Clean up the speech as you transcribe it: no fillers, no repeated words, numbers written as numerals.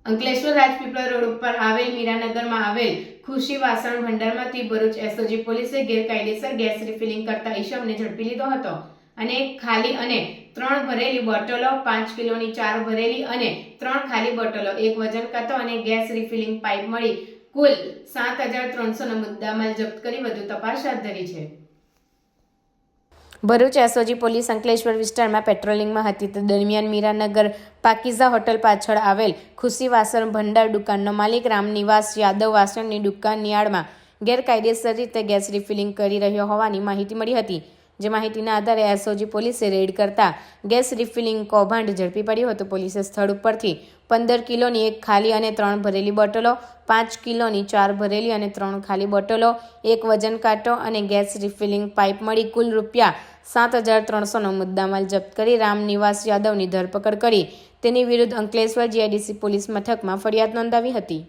Ankleshwar Rajpipla road ઉપર આવેલ મીરાનગરમાં આવેલ ખુશી વાસણ ભંડારમાંથી ભરૂચ એસઓજી પોલીસે ગેરકાયદેસર ગેસ રિફિલિંગ કરતા ઈસમને ઝડપી લીધો હતો અને એક ખાલી અને 3 ભરેલી બોટલો, 5 કિલોની 4 ભરેલી અને 3 ખાલી બોટલો, એક વજન કાંટો અને ગેસ રિફિલિંગ પાઇપ મળી કુલ 7,300નો મુદ્દામાલ જપ્ત કરી વધુ તપાસ હાથ ધરી છે। ભરૂચ એસઓજી પોલીસ અંકલેશ્વર વિસ્તારમાં પેટ્રોલિંગમાં હતી તે દરમિયાન મીરાનગર પાકીઝા હોટલ પાછળ આવેલ ખુશી વાસણ ભંડાર દુકાનનો માલિક રામનિવાસ યાદવ વાસણની દુકાનની આડમાં ગેરકાયદેસર રીતે ગેસ રિફિલિંગ કરી રહ્યો હોવાની માહિતી મળી હતી। જે માહિતીના આધારે એસઓજી પોલીસે રેડ કરતા ગેસ રિફિલિંગ કૌભાંડ ઝડપી પડ્યું હતું। પોલીસે સ્થળ ઉપરથી 15 કિલોની એક ખાલી અને 3 ભરેલી બોટલો, 5 કિલોની 4 ભરેલી અને 3 ખાલી બોટલો, એક વજન કાંટો અને ગેસ રિફિલિંગ પાઇપ મળી કુલ ₹7,300નો મુદ્દામાલ જપ્ત કરી રામનિવાસ યાદવની ધરપકડ કરી તેની વિરુદ્ધ અંકલેશ્વર જીઆઈડીસી પોલીસ મથકમાં ફરિયાદ નોંધાવી હતી।